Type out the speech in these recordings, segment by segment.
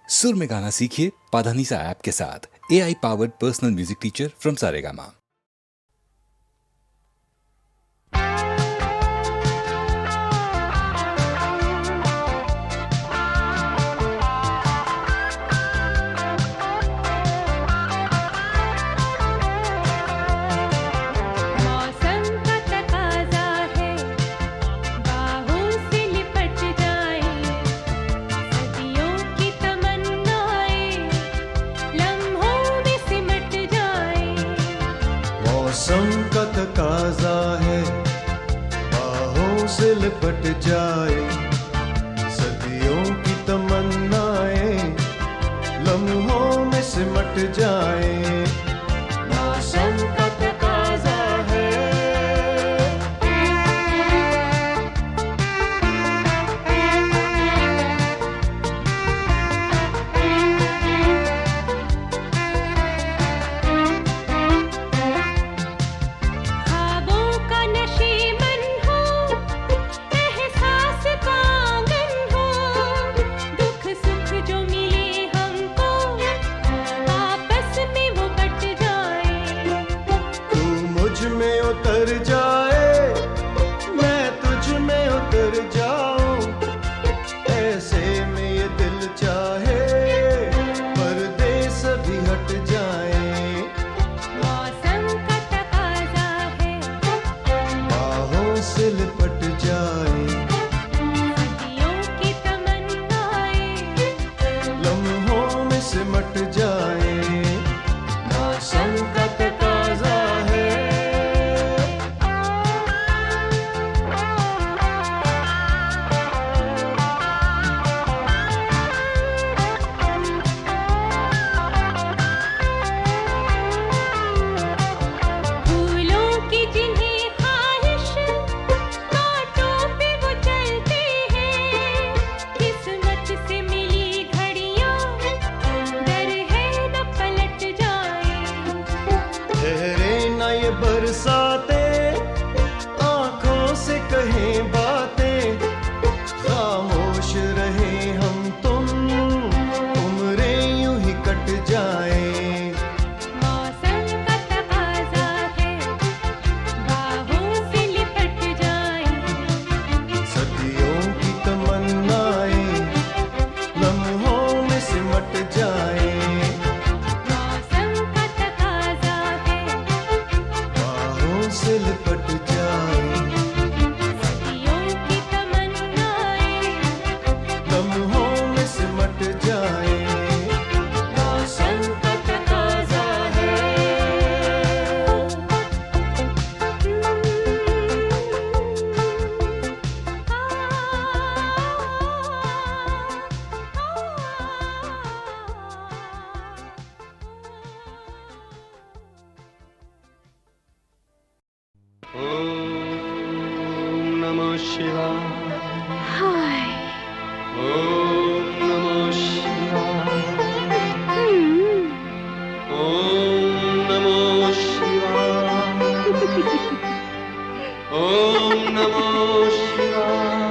सुर में गाना सीखिए पाधानीसा ऐप के साथ। AI powered personal music teacher from Saregama. मौसम का तकाजा है, बाहों से लिपट जाए, सदियों की तमन्नाएं लम्हों में सिमट जाए। मौसम का तकाजा है। उतर जाए, मैं तुझ में उतर जाऊं, ऐसे में ये दिल चाहे परदेस भी हट जाए। मौसम का तकाजा है, बाहों से लिपट जाए, सदियों की तमन्नाएं लम्हों में सिमट जाए। मौसम का तकाजा है। बरसाते आंखों से कहें बातें, खामोश रहे हम तुम, उम्रें यूं ही कट जाएं। मौसम का तकाजा है, बाहों से लिपट जाए, सदियों की तमन्नाएं लम्हों में सिमट जाए। से लिपट जाए, सदियों की तमन्नाएं लम्हों में सिमट जाए। मौसम का तकाजा है। ओम नमः शिवाय। ओम नमः शिवाय। ओम नमः शिवाय। ओम नमः शिवाय।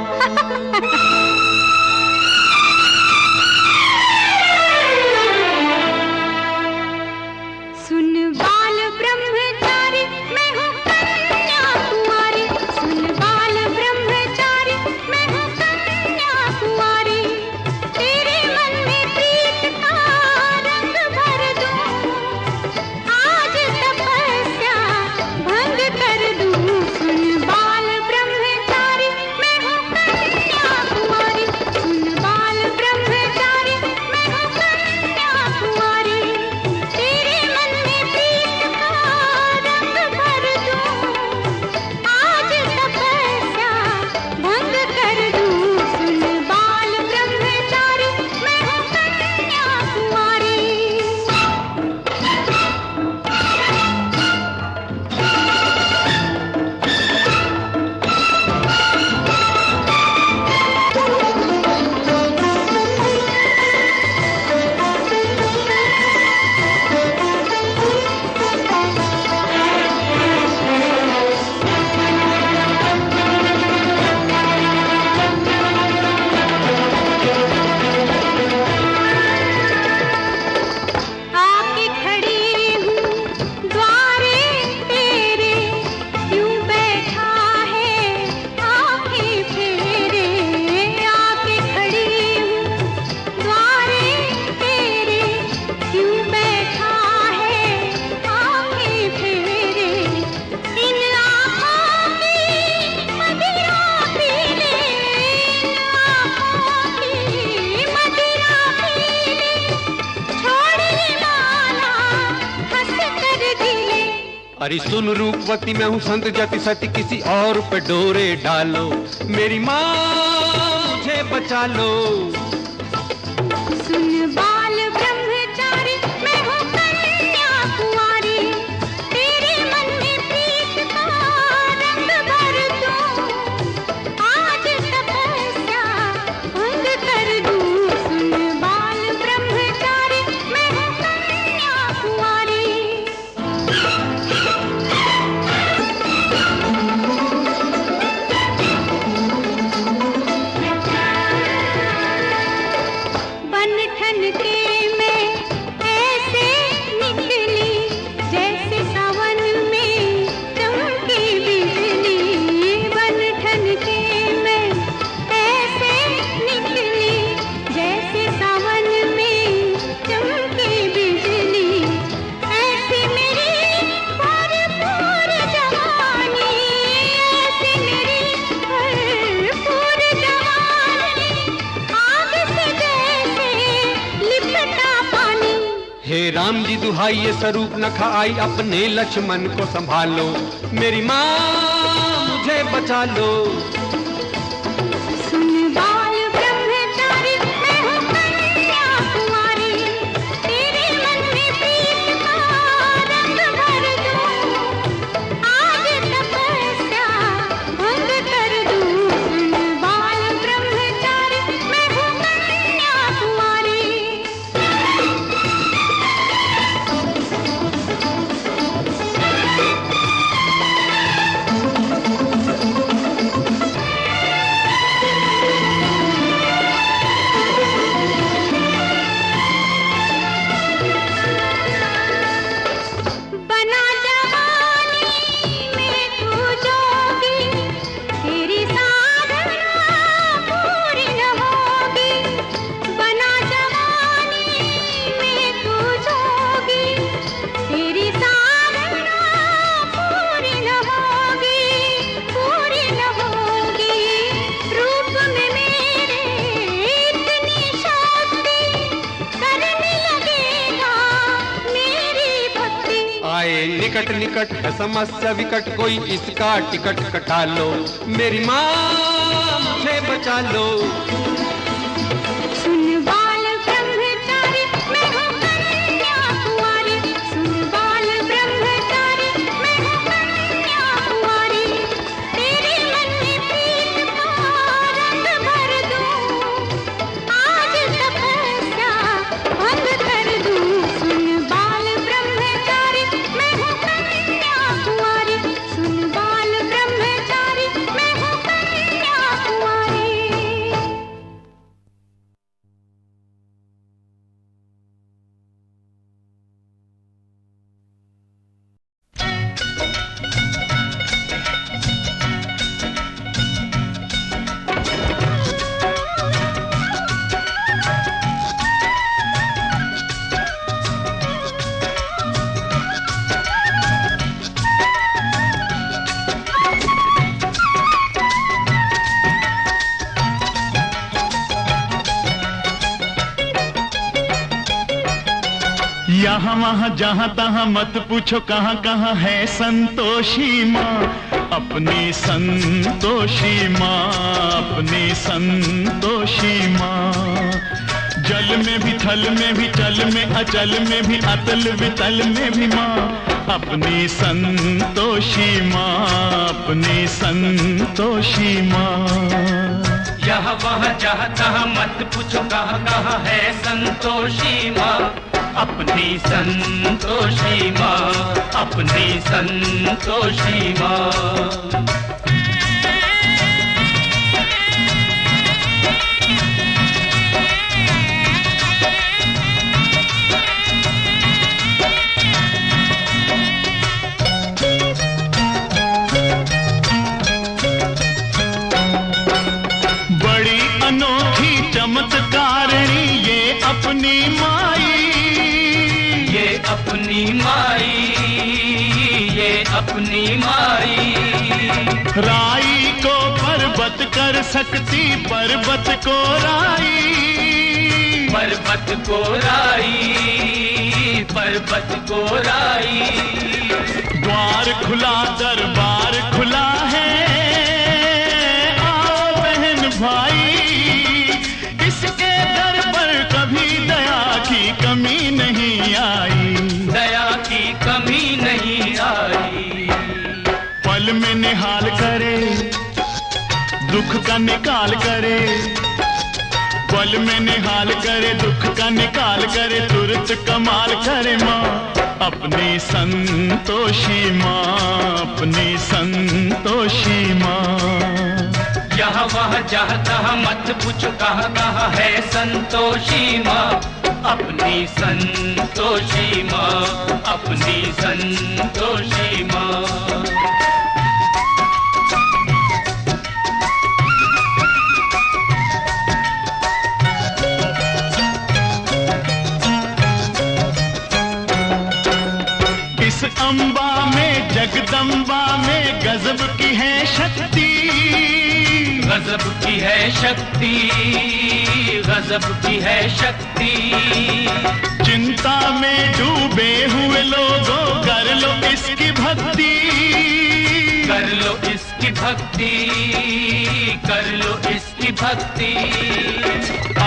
सुन बाल ब्रह्मचारी, मैं हूँ कन्याकुमारी। सुन बाल ब्रह्मचारी, मैं हूँ कन्याकुमारी। अरे सुन रूपवती, मैं हूँ संत जति सती, किसी और पे डोरे डालो, मेरी माँ मुझे बचा लो। सुन बाल ब्रह्मचारी, मैं हूँ कन्या कुंवारी, तेरे मन में प्रीत का रंग भर दूं, आज तपस्या भंग कर दूं। सुन बाल ब्रह्मचारी, मैं हूँ कन्या कुंवारी। बनठन के मैं ऐसे निकली, जैसे सावन में चमकी बिजली। बनठन के मैं ऐसे निकली, जैसे सावन में चमकी बिजली। ऐसी मेरी भरपूर जवानी, ऐसी मेरी भरपूर जवानी, आग से जैसे लिपटा पानी। हे राम जी दुहाई, ये स्वरूप न खाई, अपने लक्ष्मण को संभालो, मेरी माँ मुझे बचा लो। सुन बाल ब्रह्मचारी, मैं हूँ कन्या कुंवारी, तेरे मन में प्रीत का रंग भर दूं, आज तपस्या भंग कर दूं। सुन बाल ब्रह्मचारी, मैं हूँ कन्या कुंवारी। बना जवानी में तू जोगी, तेरी साधना पूरी न होगी। बना जवानी में तू जोगी, तेरी साधना पूरी न होगी, पूरी न होगी। रूप में मेरे इतनी शक्ति, करने लगेगा मेरी भक्ति। आए निकट निकट है समस्या विकट, कोई इसका टिकट कटा लो, मेरी माँ मुझे बचा लो। सुन बाल ब्रह्मचारी, मैं हूँ कन्या कुंवारी। सुन बाल ब्रह्मचारी, मैं हूँ कन्या कुंवारी, तेरे मन में प्रीत का रंग भर दूं, आज तपस्या भंग कर दूं। सुन बाल ब्रह्मचारी, मैं हूँ कन्या कुंवारी। सुन बाल ब्रह्मचारी, मैं हूँ कन्या कुंवारी। यहाँ वहाँ जहाँ तहाँ मत पूछो, कहाँ कहाँ है संतोषी माँ, अपनी संतोषी माँ, अपनी संतोषी माँ। जल में भी थल में भी चल में अचल में भी अतल वितल में भी माँ, अपनी संतोषी माँ, अपनी संतोषी माँ। यहाँ वहाँ जहाँ तहाँ मत पूछो, कहाँ कहाँ है संतोषी माँ, अपनी संतोषी माँ, अपनी संतोषी माँ। बड़ी अनोखी चमत्कारिणी ये अपनी माई, ये अपनी माई, ये अपनी माई। राई को पर्वत कर सकती, पर्वत को राई, पर्वत को राई, पर्वत को राई। द्वार द्वार खुला दरबार खुला है, आओ बहन भाई, इसके दर पर कभी दया की कमी नहीं आई, दया की कमी नहीं आई। पल में निहाल करे, दुख का निकाल करे, पल में निहाल करे, दुख का निकाल करे, तुरंत कमाल करे माँ अपनी संतोषी माँ, अपनी संतोषी माँ। यहाँ वहाँ जहाँ तहाँ मत पूछो कहाँ कहाँ है संतोषी माँ, अपनी संतोषी माँ, अपनी संतोषी माँ। इस अम्बा में जगदम्बा में गजब की है शक्ति, गजब की है शक्ति, गजब की है शक्ति। चिंता में डूबे हुए लोगों कर लो इसकी भक्ति, कर लो इसकी भक्ति, कर लो इसकी भक्ति।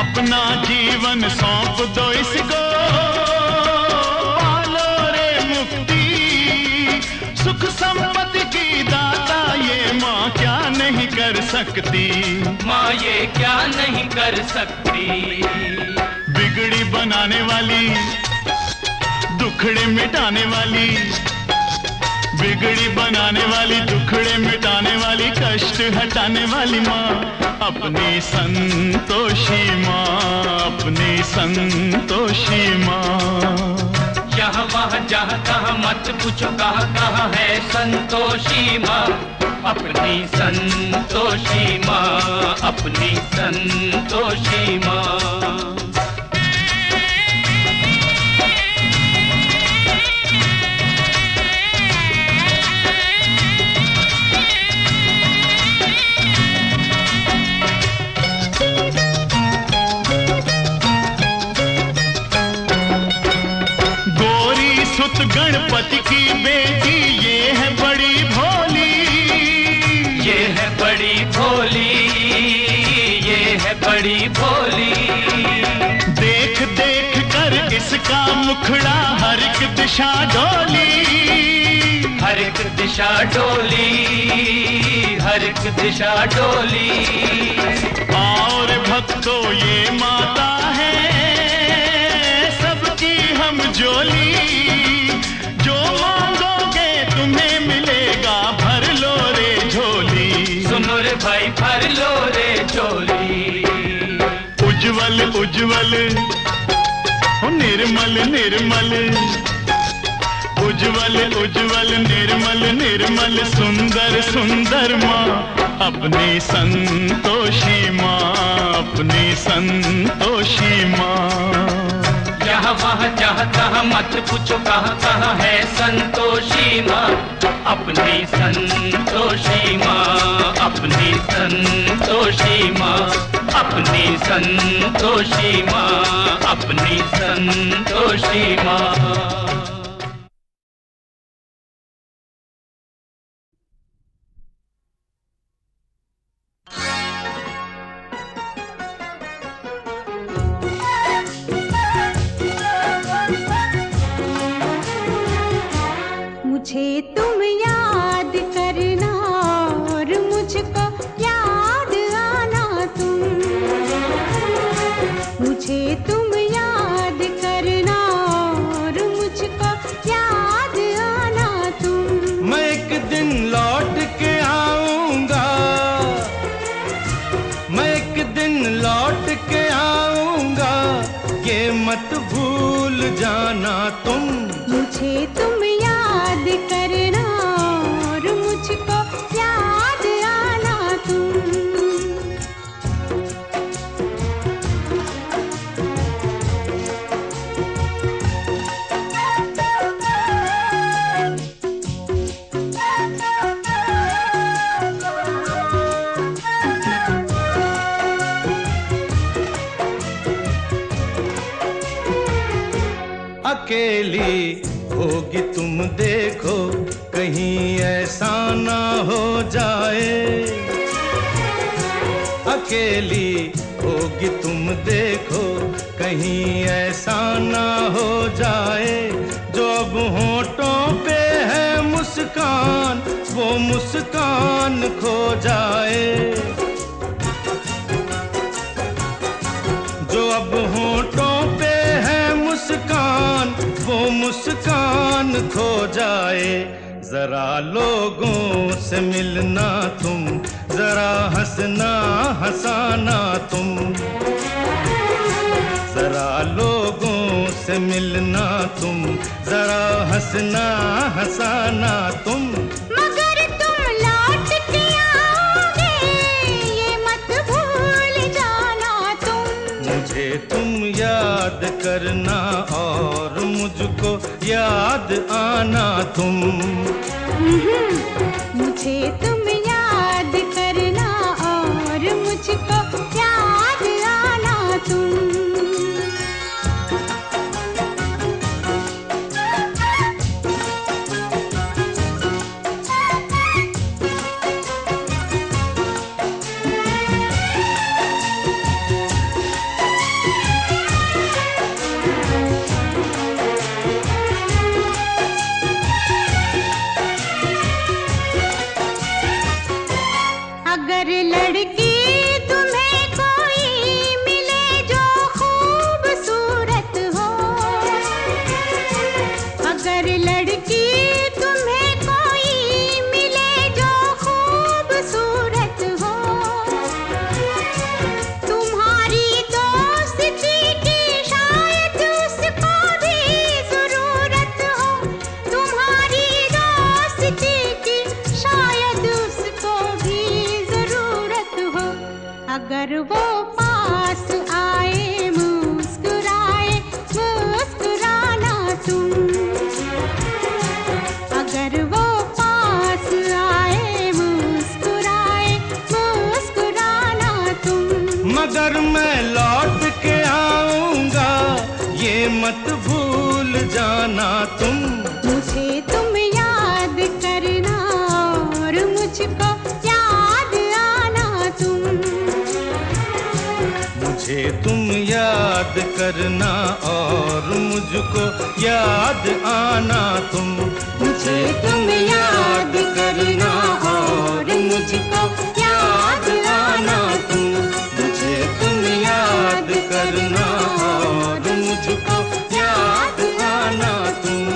अपना जीवन सौंप दो इसको, पालो रे मुक्ति, सुख संपत्ति की दाता ये माँ क्या नहीं कर सकती, माँ ये क्या नहीं कर सकती। बिगड़ी बनाने वाली, दुखड़े मिटाने वाली, बिगड़ी बनाने वाली, दुखड़े मिटाने वाली, कष्ट हटाने वाली माँ अपनी संतोषी माँ, अपनी संतोषी माँ। यहाँ वहाँ जहाँ तहाँ मत पूछो कहाँ कहाँ है संतोषी माँ, अपनी संतोषी माँ, अपनी संतोषी माँ। सुत गणपति की बेटी ये है बड़ी भोली, ये है बड़ी भोली, ये है बड़ी भोली। देख देख कर इसका मुखड़ा हर एक दिशा डोली, हर एक दिशा डोली, हर एक दिशा डोली। और भक्तों ये माता है सबकी हम जोली, जो मांगोगे तुम्हें मिलेगा, भर लो रे झोली। सुनो रे भाई भर लो रे झोली। उज्जवल उज्जवल हो निर्मल निर्मल, उज्जवल उज्जवल निर्मल निर्मल, सुंदर सुंदर माँ अपनी संतोषी माँ, अपनी संतोषी माँ। यहाँ वहाँ जहाँ तहाँ मत पूछो कहाँ कहाँ है संतोषी माँ, अपनी संतोषी माँ, अपनी संतोषी माँ, अपनी संतोषी माँ, अपनी संतोषी माँ। मुझे तुम याद करना और मुझको याद आना तुम, मुझे तुम याद करना और मुझको याद आना तुम। मैं एक दिन लौट के आऊंगा, मैं एक दिन लौट के आऊंगा, ये मत भूल जाना तुम। मुझे तुम याद करना और मुझको याद आना तुम। अकेली होगी तुम देखो कहीं ऐसा ना हो जाए, अकेली होगी तुम देखो, कहीं ऐसा ना हो जाए, जो अब होठों पे है मुस्कान, वो मुस्कान खो जाए। जो अब होठों पे है मुस्कान, वो मुस्कान खो जाए। जरा लोगों से मिलना तुम, जरा हंसना हंसाना तुम, जरा लोगों से मिलना तुम, जरा हंसना हंसाना तुम। मगर तुम लौट के आओगे, ये मत भूल जाना तुम। मुझे तुम याद करना और मुझको याद आना तुम। मुझे तुम याद करना और मुझको याद आना तुम। अगर लड़की तुम्हें कोई मिले जो खूबसूरत हो, अगर लड़की तुम्हें कोई मिले जो खूबसूरत हो, तुम्हारी दोस्ती की शायद उसको भी जरूरत हो, तुम्हारी दोस्ती की शायद उसको भी अगर वो पास आए मुस्कुराए मुस्कुराना तुम। अगर वो पास आए मुस्कुराए मुस्कुराना तुम। मगर मैं लौट के आऊंगा, ये मत भूल जाना तुम। मुझे तुम याद करना और मुझको याद आना तुम। मुझे तुम याद करना और मुझको याद आना तुम। मुझे तुम याद करना और मुझको याद आना तुम। मुझे तुम याद करना और मुझको याद आना तुम।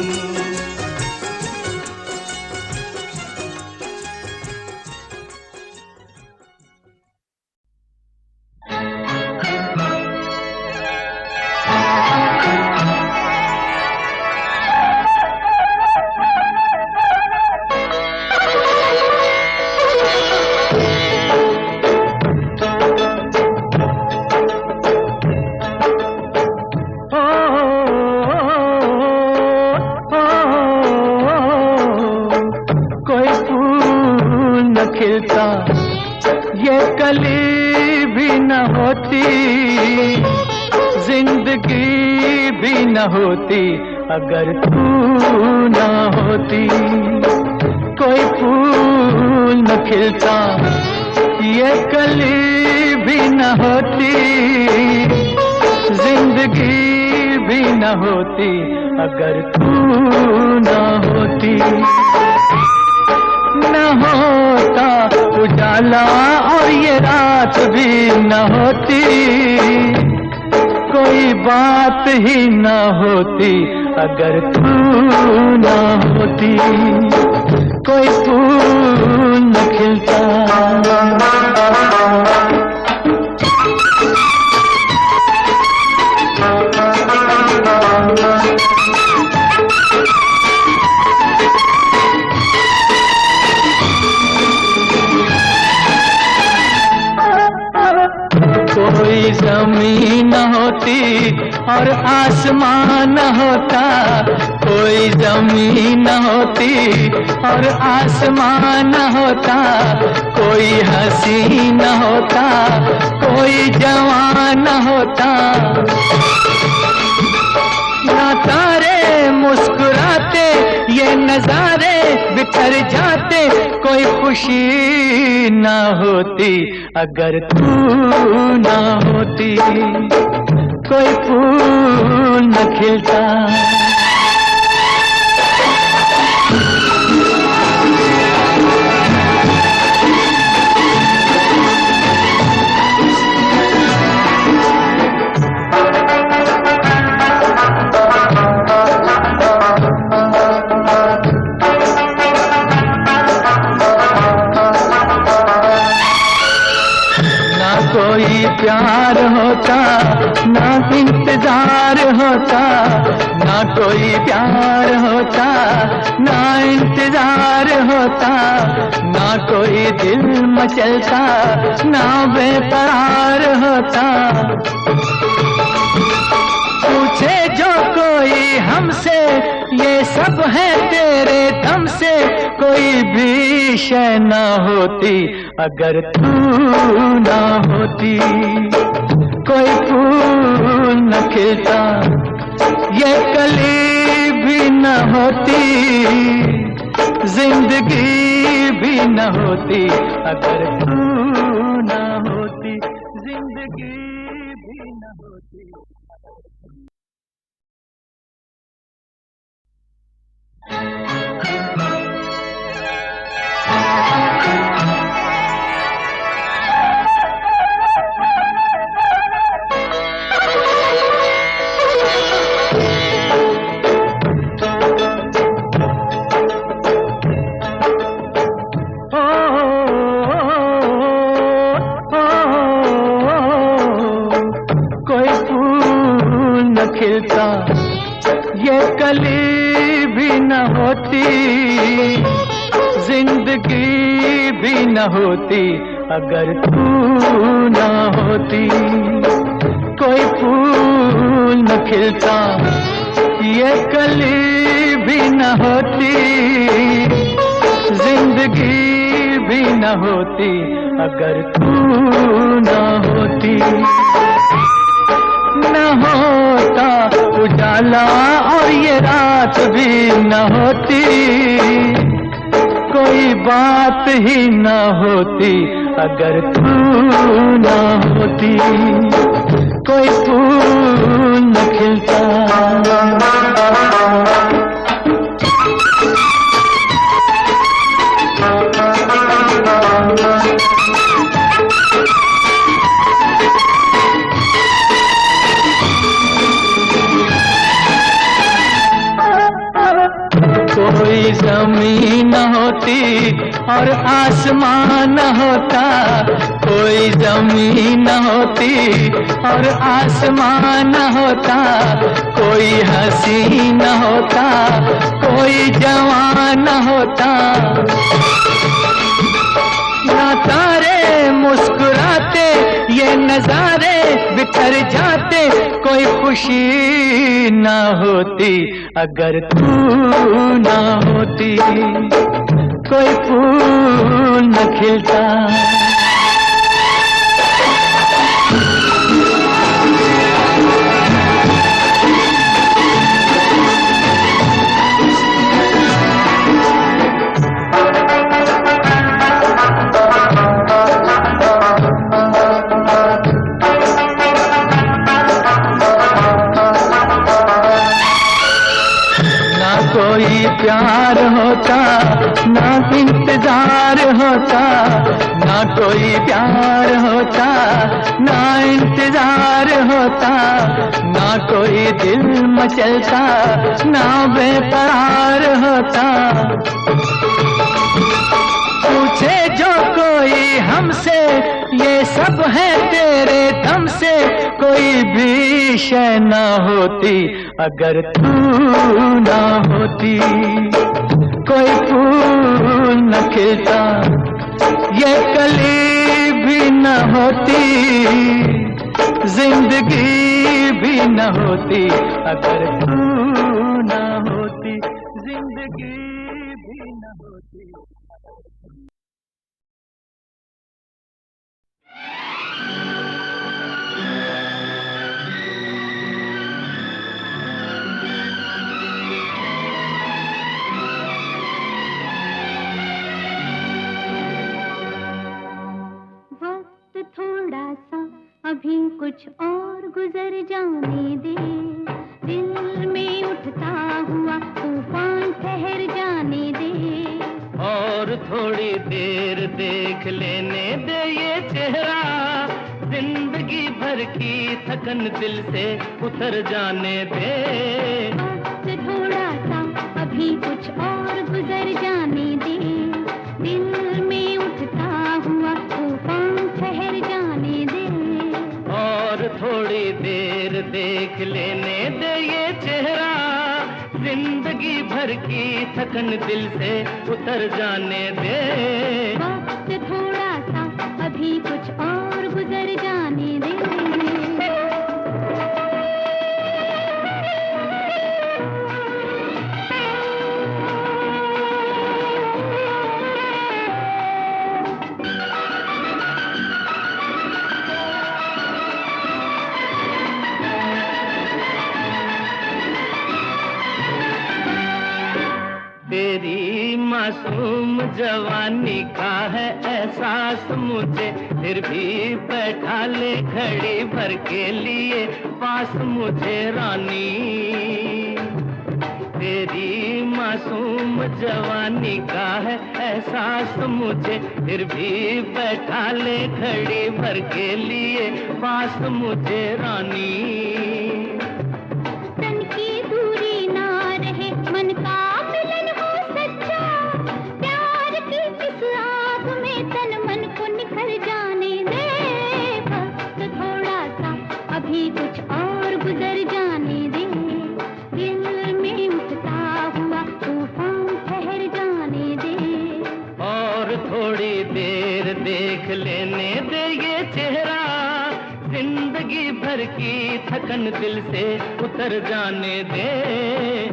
खिलता ये कली भी न होती, जिंदगी भी न होती अगर तू न होती। कोई फूल न खिलता ये कली भी न होती, जिंदगी भी न होती अगर तू न होती। न होता उजाला और ये रात भी न होती, कोई बात ही न होती अगर तू न होती। कोई फूल न खिलता। कोई जमीन न होती और आसमान न होता, कोई जमीन न होती और आसमान न होता, कोई हंसी न होता, कोई जवान न होता। ना तारे मुस्कुराते ये नजारे बिखर बिखर जाते कोई खुशी ना होती अगर तू ना होती, कोई फूल न खिलता। कोई प्यार होता ना इंतजार होता, ना कोई प्यार होता ना इंतजार होता, ना कोई दिल मचलता ना बेकरार होता। पूछे जो कोई हमसे ये सब है तेरे दम से, कोई भी शय ना होती अगर तू ना होती, कोई फूल न खिलता, ये कली भी न होती, जिंदगी भी न होती अगर तू ना होती, जिंदगी भी न होती। खिलता ये कली भी न होती, जिंदगी भी न होती अगर तू न होती, कोई फूल न खिलता ये कली भी न होती, जिंदगी भी न होती अगर तू न होती। न होता उजाला और ये रात भी न होती, कोई बात ही न होती अगर तू न होती, कोई फूल न खिलता। कोई जमीन न होती और आसमान न होता, कोई जमीन न होती और आसमान न होता, कोई हंसी न होता कोई जवान न होता, ना तारे मुस्कुराते ये नजारे बिखर जाते, कोई खुशी ना होती अगर तू ना होती, कोई फूल न खिलता। कोई प्यार होता ना इंतजार होता, ना कोई प्यार होता ना इंतजार होता, ना कोई दिल मचलता ना बेकरार होता। पूछे जो कोई हमसे ये सब है तेरे दम से, कोई भी शय ना होती अगर तू ना होती, कोई फूल न खिलता ये कली भी न होती, जिंदगी भी न होती अगर तू ना होती, जिंदगी भी न होती। कुछ और गुजर जाने दे, दिल में उठता हुआ तूफान ठहर जाने दे। और थोड़ी देर देख लेने दे ये चेहरा, जिंदगी भर की थकन दिल से उतर जाने दे। वक्त थोड़ा सा अभी कुछ और गुजर जाने दे, दिल में उठता हुआ तूफान ठहर जाने दे। और थोड़ी देर देख लेने दे ये चेहरा, जिंदगी भर की थकन दिल से उतर जाने दे। वक्त थोड़ा सा अभी कुछ और गुजर जाने दे। तेरी मासूम जवानी का है एहसास मुझे, फिर भी बैठा ले घड़ी भर के लिए पास मुझे रानी। तेरी मासूम जवानी का है एहसास मुझे, फिर भी बैठा ले घड़ी भर के लिए पास मुझे रानी। तन की दूरी ना रहे, मन का मिलन हो सच्चा, प्यार की इस आग में तन मन को निखर जाने दे। वक्त थोड़ा सा अभी कुछ और गुजर जाने दे, दिल में उठता हुआ तूफान ठहर जाने दे। और थोड़ी देर देख लेने दे ये चेहरा, जिंदगी भर की थकन दिल से उतर जाने दे।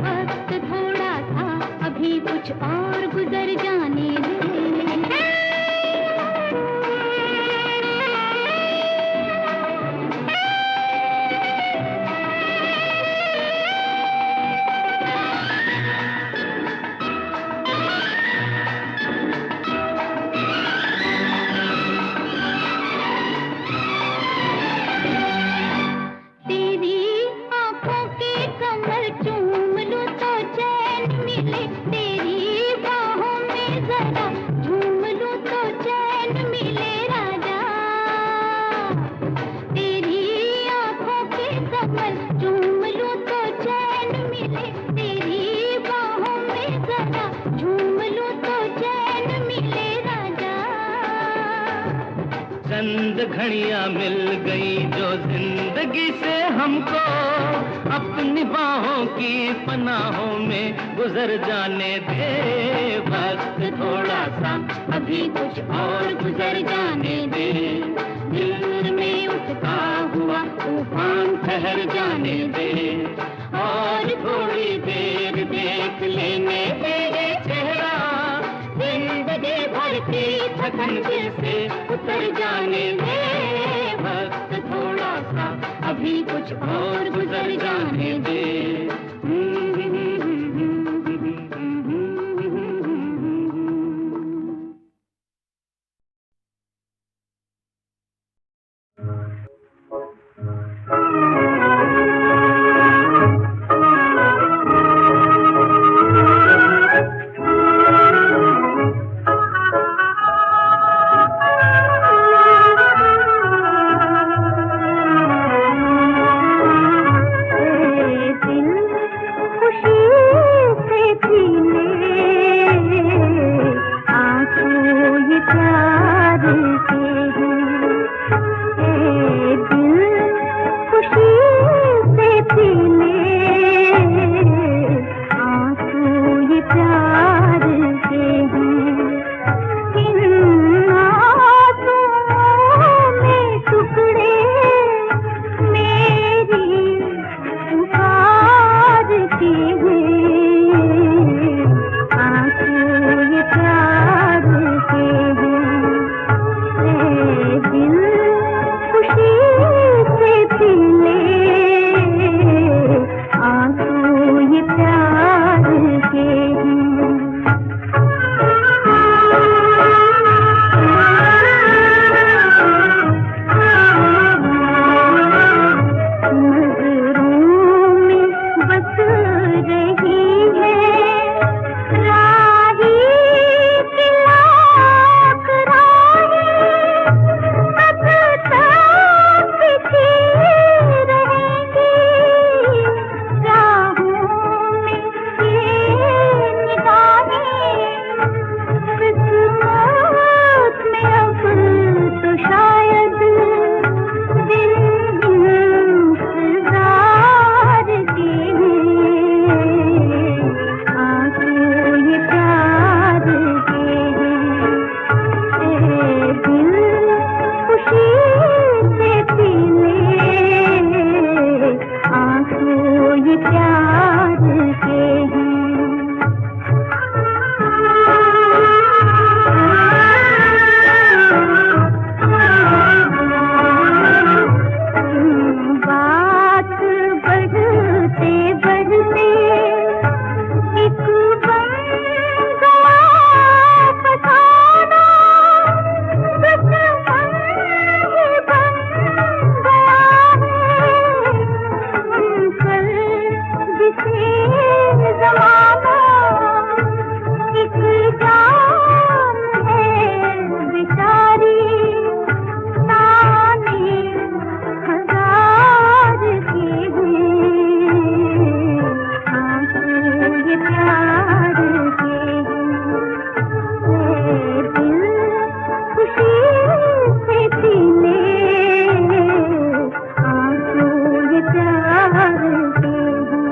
वक्त थोड़ा सा अभी कुछ और गुजर जाने दे। तेरी आंखों के कमल चूम लूं तो चैन मिले, तेरी बाहों में जरा झूम लूं तो चैन मिले राजा। तेरी आंखों के कमल चूम लूं तो चैन मिले, तेरी बाहों में जरा झूम लूं तो चैन मिले राजा। चंद घड़ियां मिल गई जो जिंदगी से हमको, अपनी बाहों की पनाहों में गुजर जाने दे। वक्त थोड़ा सा अभी कुछ और गुजर जाने दे, दिल में उठता हुआ तूफान ठहर जाने दे। और थोड़ी देर देख लेने दे ये चेहरा, जिंदगी भर की थकन दिल से उतर जाने दे। वक्त थोड़ा सा अभी कुछ और गुजर जाने दे। ये प्यार के हैं। बात बढ़ते बढ़ते एक बन गया फसाना, दुश्मन ही बन गया है। पर जिसे ज़माना एक जान है बेचारी, ताने हजार के हैं, आंसू ये प्यार के हैं। दिल खुशी से पीले, आंसू ये प्यार के हैं।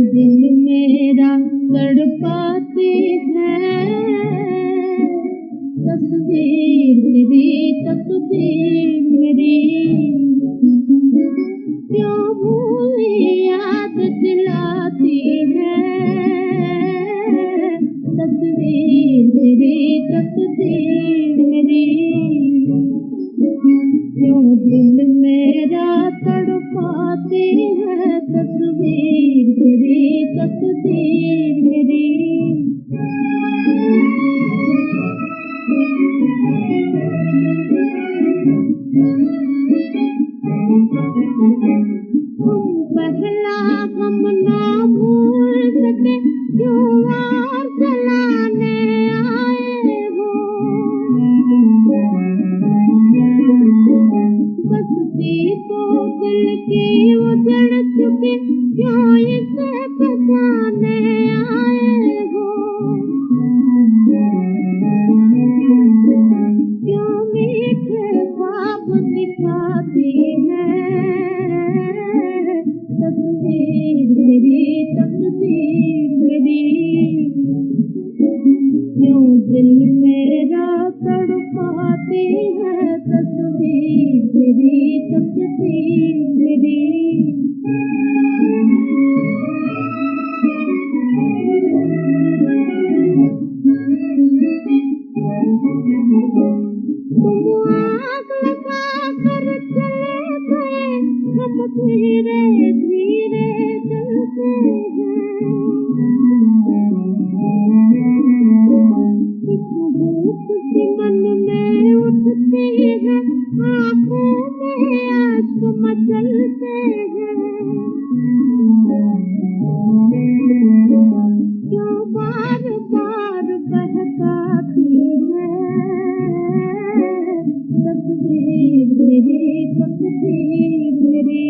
दिल मेरा तड़पाते हैं, तस्वीर मेरी तकदीर मेरी, क्यों भूले याद दिलाती है, तस्वीर मेरी तकदीर मेरी, क्यों दिल मेरा तड़पाती है, तस्वीर मेरी तकदीर मेरी। पहला हम ना भूल सके, क्यों और चलाने आए हो, बस्ती तो दिल की उजड़ चुके, क्यों इसे बचाने आए हो, क्यों मीठे ख्वाब दिखाती है, तकदीर मेरी तकदीर मेरी, क्यों दिल मेरा तड़पाती है, तस्वीर मेरी तकदीर मेरी। तुम आग लगा कर चले गए, हम धीरे धीरे चलते हैं, एक भूख सी मन में उठती है, आंखों में आंसू मचलते हैं, क्यों बार बार बहकाती है, तस्वीर मेरी तकदीर मेरी,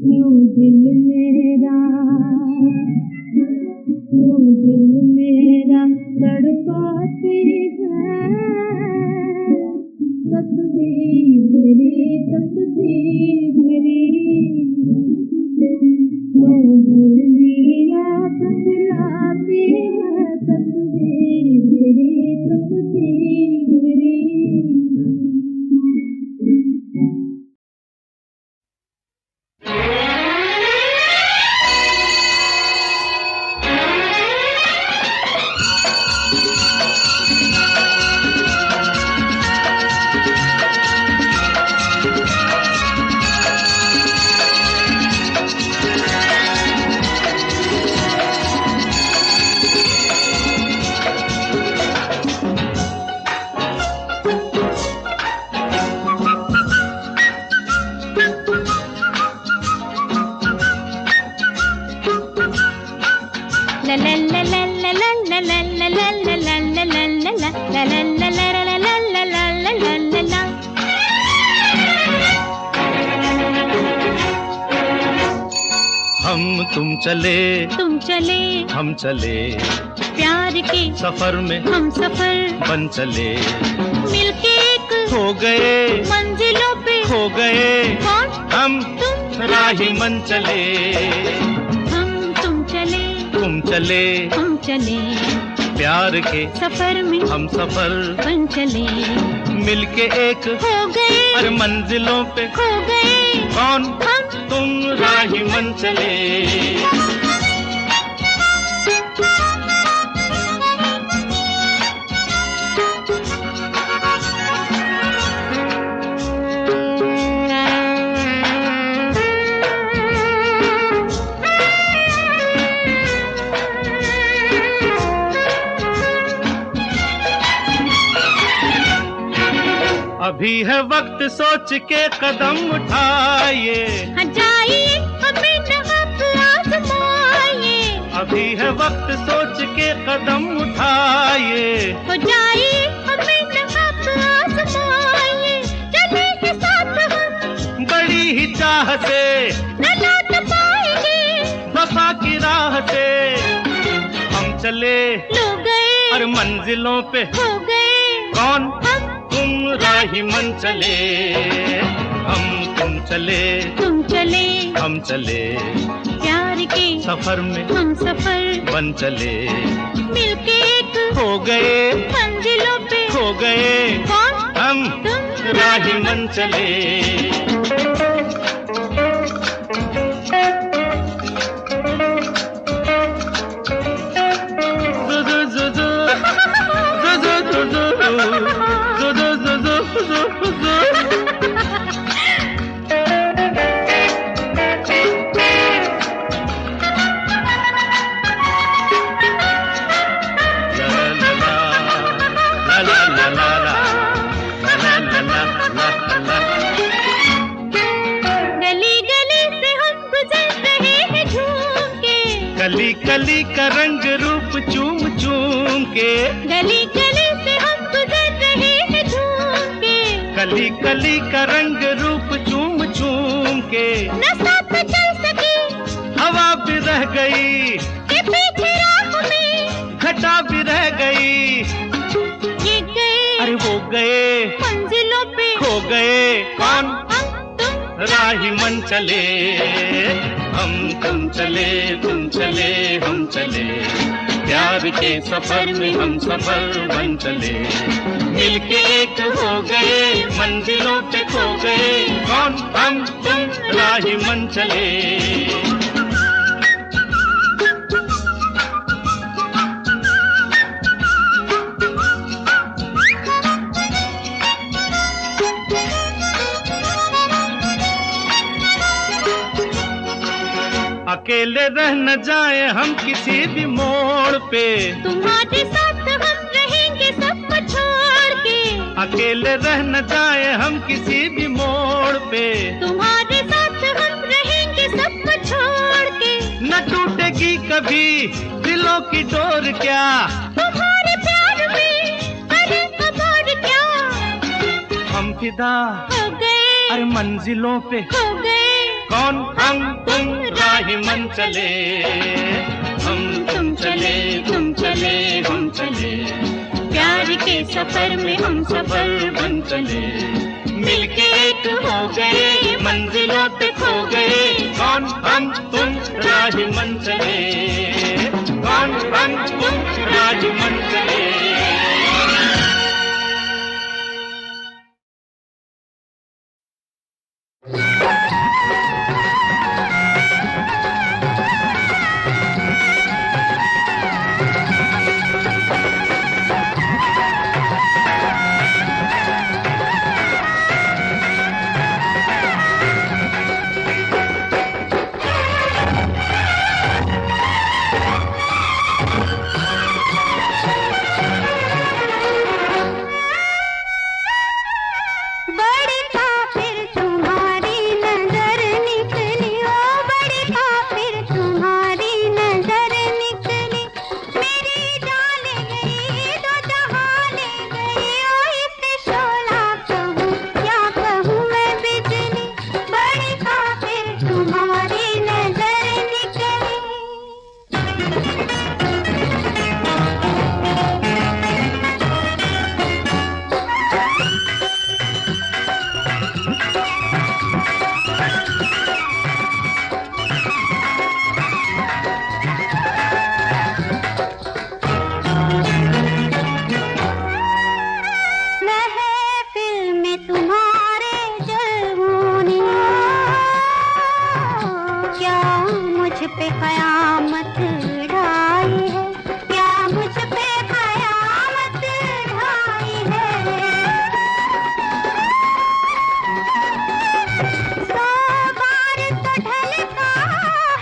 क्यों दिल मेरा तड़पाती है, तस्वीर मेरी तकदीर मेरी, क्यों भूली याद दिलाती है, तस्वीर मेरी तकदीर मेरी। हम तुम चले हम चले प्यार के सफर में हम सफर बन चले मिलके एक हो गए मंजिलों पे खो गए कौन हम तुम राही मन चले हम तुम चले हम चले प्यार के सफर में हम सफर बन चले मिलके एक हो गए हर मंजिलों पे खो गए कौन हम तुम राही मन चले अभी है वक्त सोच के कदम उठाइए जाइए हमें न आप आजमाइए अभी है वक्त सोच के कदम उठाइए हो जाइए हमें न आप आजमाइए चलेंगे साथ हम बड़ी ही चाह से न लौट पाएंगे वफा की राह से हम चले लो गए हर मंजिलों पे हो गए कौन हम तुम राही मन चले हम तुम चले हम चले प्यार के सफर में हम सफर बन चले मिलके एक हो गए मंजिलों पे खो गए कौन हम तुम राही मन चले कली कली का रंग रूप चूम चूम के गली गली से हम गुजर रहे हैं झूम के कली कली का रंग रूप चूम चूम के न साथ चल सके हवा भी रह गई के पीछे राह में घटा भी रह गई ये गए अरे वो गए मंजिलों पे खो गए कौन हम तुम राही मन चले हम तुम चले हम चले प्यार के सफर में हम सफर बन चले मिलके एक हो गए मंजिलों पे खो गए कौन हम तुम राही मन चले अकेले रह न जाए हम किसी भी मोड़ पे तुम्हारे साथ हम रहेंगे सब छोड़ के अकेले रह न जाए हम किसी भी मोड़ पे तुम्हारे साथ हम रहेंगे सब छोड़ के न टूटेगी कभी दिलों की डोर क्या तुम्हारे प्यार में अरे खबर क्या हम फिदा हो गए अरे मंजिलों पे हो गए कौन हम तुम राही मन चले हम तुम चले हम चले प्यार के सफर में हम सफर बन चले मिलके एक हो गए मंजिलों पे खो गए कौन हम तुम राही मन चले कौन हम तुम राही मन चले पे कयामत ढाई है, क्या मुझ पे कयामत ढाई है। सौ बार तो ढलता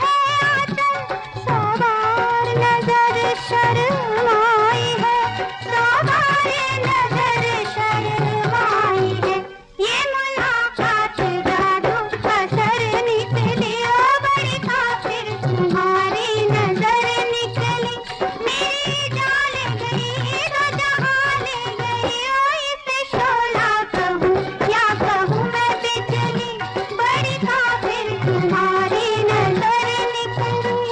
है आंचल, सौ बार नजर शर्माई है, सौ बार नजर शर्माई है। ये मुलाकात जादू असर निकली, ओ बड़ी काफिर तुम्हारी नजर निकली। मेरी जान गई तो जहां ले गई, ओ इसे शोला कहूँ या कहूँ मैं बिजली, बड़ी काफिर तुम्हारी नजर निकली।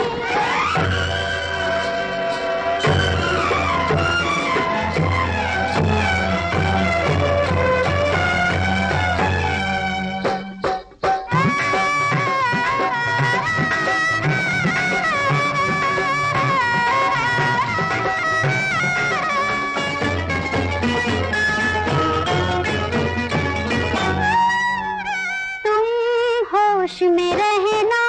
तुम होश में रहना